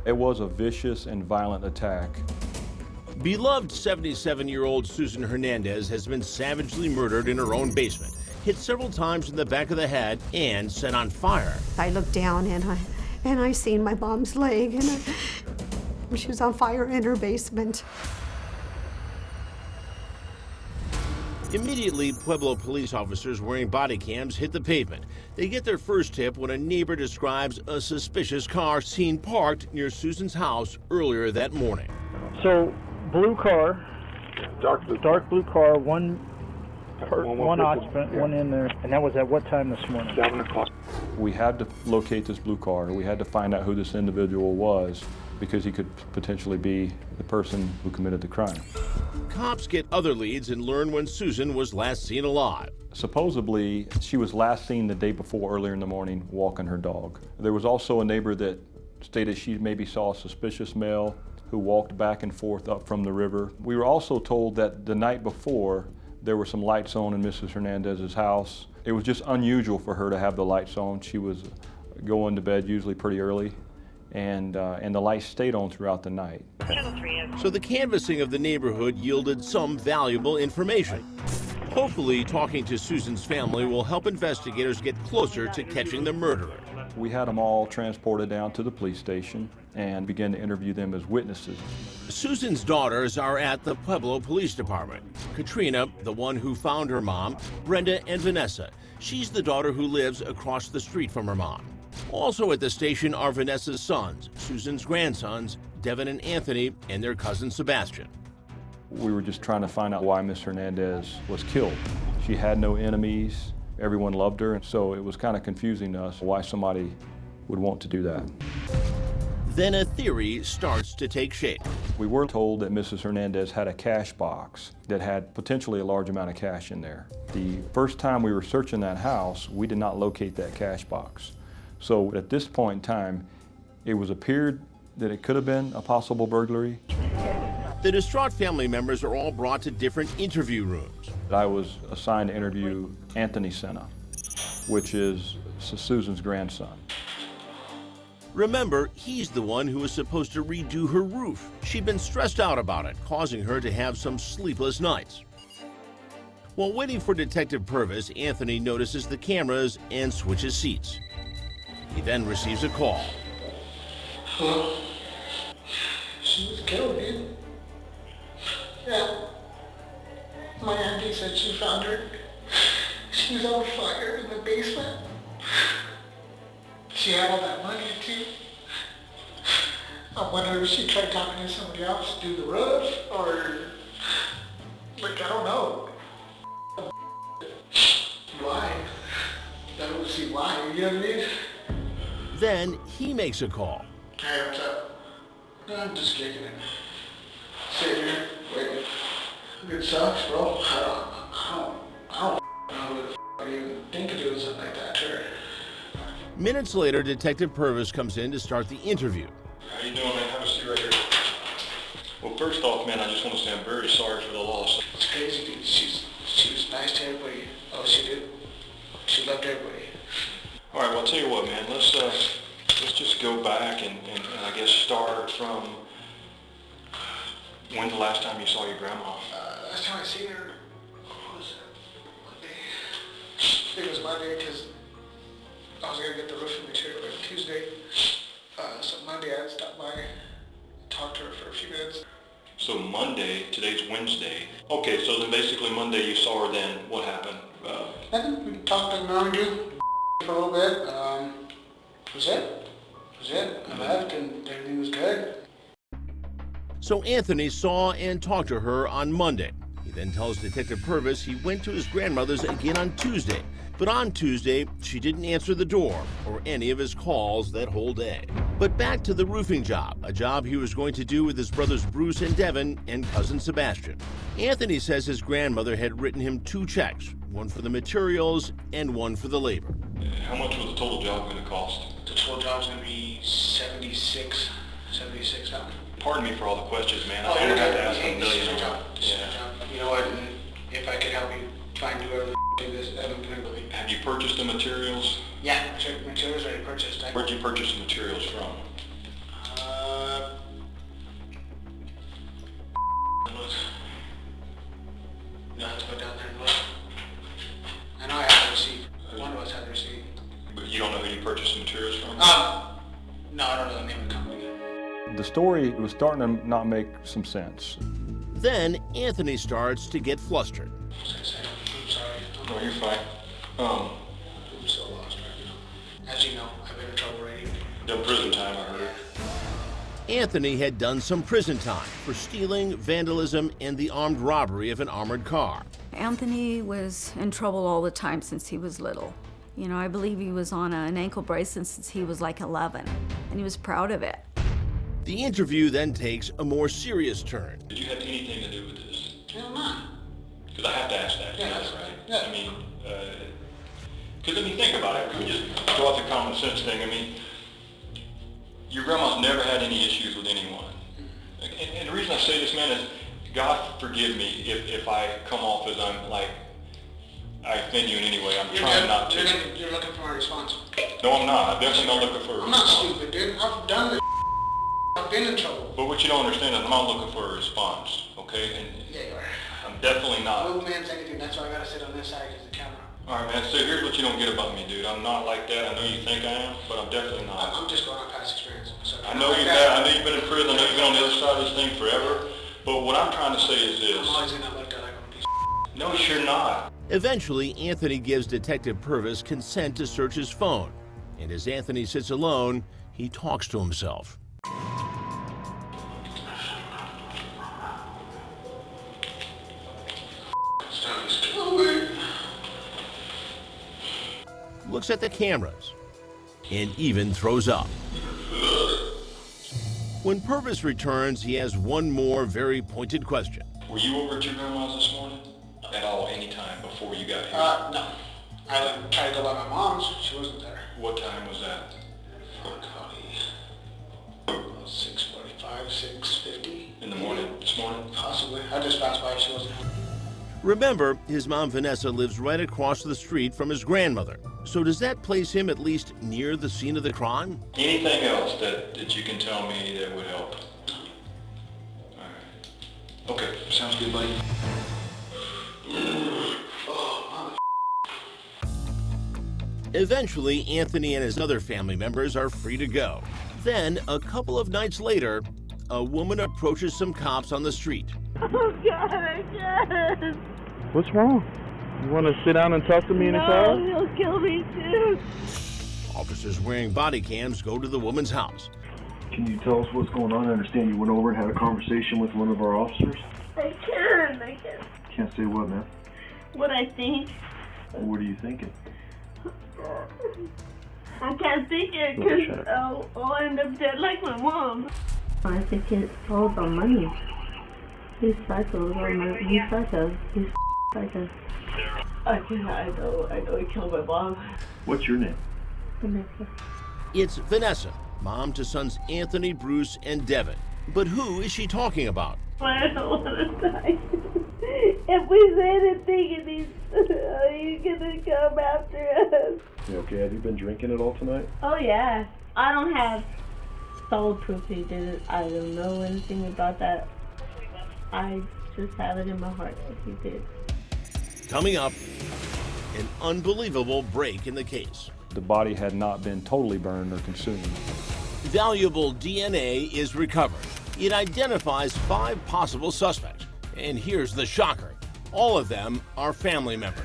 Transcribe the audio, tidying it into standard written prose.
It was a vicious and violent attack. Beloved 77-year-old Susan Hernandez has been savagely murdered in her own basement, hit several times in the back of the head, and set on fire. I looked down and I seen my mom's leg, and she was on fire in her basement. Immediately, Pueblo police officers wearing body cams hit the pavement. They get their first tip when a neighbor describes a suspicious car seen parked near Susan's house earlier that morning. So, blue car, dark blue car, one occupant, yeah. One in there, and that was at what time this morning? 7 o'clock. We had to locate this blue car. We had to find out who this individual was because he could potentially be the person who committed the crime. Cops get other leads and learn when Susan was last seen alive. Supposedly, she was last seen the day before earlier in the morning walking her dog. There was also a neighbor that stated she maybe saw a suspicious male who walked back and forth up from the river. We were also told that the night before, there were some lights on in Mrs. Hernandez's house. It was just unusual for her to have the lights on. She was going to bed usually pretty early, and the lights stayed on throughout the night. So the canvassing of the neighborhood yielded some valuable information. Hopefully, talking to Susan's family will help investigators get closer to catching the murderer. We had them all transported down to the police station and began to interview them as witnesses. Susan's daughters are at the Pueblo Police Department. Katrina, the one who found her mom, Brenda, and Vanessa. She's the daughter who lives across the street from her mom. Also at the station are Vanessa's sons, Susan's grandsons, Devin and Anthony, and their cousin Sebastian. We were just trying to find out why Miss Hernandez was killed. She had no enemies. Everyone loved her, and so it was kind of confusing to us why somebody would want to do that. Then a theory starts to take shape. We were told that Mrs. Hernandez had a cash box that had potentially a large amount of cash in there. The first time we were searching that house, we did not locate that cash box. So at this point in time, it was appeared that it could have been a possible burglary. The distraught family members are all brought to different interview rooms. I was assigned to interview Anthony Sena, which is Susan's grandson. Remember, he's the one who was supposed to redo her roof. She'd been stressed out about it, causing her to have some sleepless nights. While waiting for Detective Purvis, Anthony notices the cameras and switches seats. He then receives a call. Hello? She was killed, dude. Yeah. My auntie said she found her. She was on fire in the basement. She had all that money too. I wonder if she tried talking to somebody else to do the roof, or, like, I don't know. Why? I don't see why, you know what I mean? Then he makes a call. Hey, what's up? No, I'm just kicking it. Sitting here, waiting. It sucks, bro. I don't know what the I even think of doing something like that to her. Minutes later, Detective Purvis comes in to start the interview. How you doing, man? Have a seat right here. Well, first off, man, I just want to say I'm very sorry for the loss. It's crazy, dude. She was nice to everybody. Oh, she did. She loved everybody. All right, well, I'll tell you what, man. Let's just go back and I guess start from when's the last time you saw your grandma? Last time I seen her, what was it? Monday. I think it was Monday because I was gonna get the roofing material on Tuesday. So Monday I stopped by, talked to her for a few minutes. So Monday, today's Wednesday. Okay, so then basically Monday you saw her. Then what happened? Nothing. We talked and argued for a little bit. Was it. I left and everything was good. So Anthony saw and talked to her on Monday. He then tells Detective Purvis he went to his grandmother's again on Tuesday. But on Tuesday, she didn't answer the door or any of his calls that whole day. But back to the roofing job, a job he was going to do with his brothers Bruce and Devin and cousin Sebastian. Anthony says his grandmother had written him 2 checks, one for the materials and one for the labor. How much was the total job going to cost? The total job's gonna be 76 something. Pardon me for all the questions, man. Oh, I don't have to ask hey, a this is million. your job. This is your job. You know what? And if I could help you find whoever do this, I'm gonna. Have you purchased the materials? Yeah, materials already purchased. Where'd you purchase the materials from? The story was starting to not make some sense. Then Anthony starts to get flustered. I'm sorry. No, you're fine. I'm so lost right now. As you know, I've been in trouble already. Done prison time, I heard. Anthony had done some prison time for stealing, vandalism, and the armed robbery of an armored car. Anthony was in trouble all the time since he was little. You know, I believe he was on an ankle bracelet since he was like 11, and he was proud of it. The interview then takes a more serious turn. Did you have anything to do with this? Hell no. Because I have to ask that. Yeah, you know, that's right. yeah. I mean, because I mean, think about it. We just go off the common sense thing. I mean, your grandma's never had any issues with anyone. And the reason I say this, man, is God forgive me if I come off as I'm like, I offend you in any way. I'm trying not to. You're looking for a response. No, I'm not. I'm definitely not looking for a I'm not response. stupid, dude. I've done this. I've been in trouble. But what you don't understand is I'm not looking for a response, okay? And Yeah, you are. I'm definitely not. Little man's anything. That's why I gotta sit on this side because the camera. All right, man, so here's what you don't get about me, dude. I'm not like that. I know you think I am, but I'm definitely not. I'm just going on past experience. So I know you've been in prison. I know you've been on the other side of this thing forever. But what I'm trying to say is I'm this. always in that like that. Like I'm a piece of No, you're not. Eventually, Anthony gives Detective Purvis consent to search his phone. And as Anthony sits alone, he talks to himself. Looks at the cameras and even throws up. When Purvis returns, he has one more very pointed question. Were you over at your grandma's this morning? At all, any time before you got here? No. I tried to go by my mom's. She wasn't there. What time was that? Probably 6:45, 6:50. In the morning? This morning? Possibly. I just passed by. She wasn't home. Remember, his mom Vanessa lives right across the street from his grandmother. So does that place him at least near the scene of the crime? Anything else that you can tell me that would help? All right. Okay, sounds good, buddy. Eventually, Anthony and his other family members are free to go. Then, a couple of nights later, a woman approaches some cops on the street. Oh, God, I can't. What's wrong? You want to sit down and talk to me in the car? No, he'll kill me, too. Officers wearing body cams go to the woman's house. Can you tell us what's going on? I understand you went over and had a conversation with one of our officers. I can't. Can't say what, man? What I think. What are you thinking? I can't think it because I'll end up dead like my mom. I think it's all about money. He's psycho. He's psycho. He's psycho. I know he killed my mom. What's your name? Vanessa. It's Vanessa, mom to sons Anthony, Bruce, and Devin. But who is she talking about? I don't want to die. If we say anything, he's gonna come after us. You okay? Have you been drinking at all tonight? Oh yeah. I don't have solid proof he did it. I don't know anything about that. I just have it in my heart that he did. Coming up, an unbelievable break in the case. The body had not been totally burned or consumed. Valuable DNA is recovered. It identifies 5 possible suspects. And here's the shocker. All of them are family members.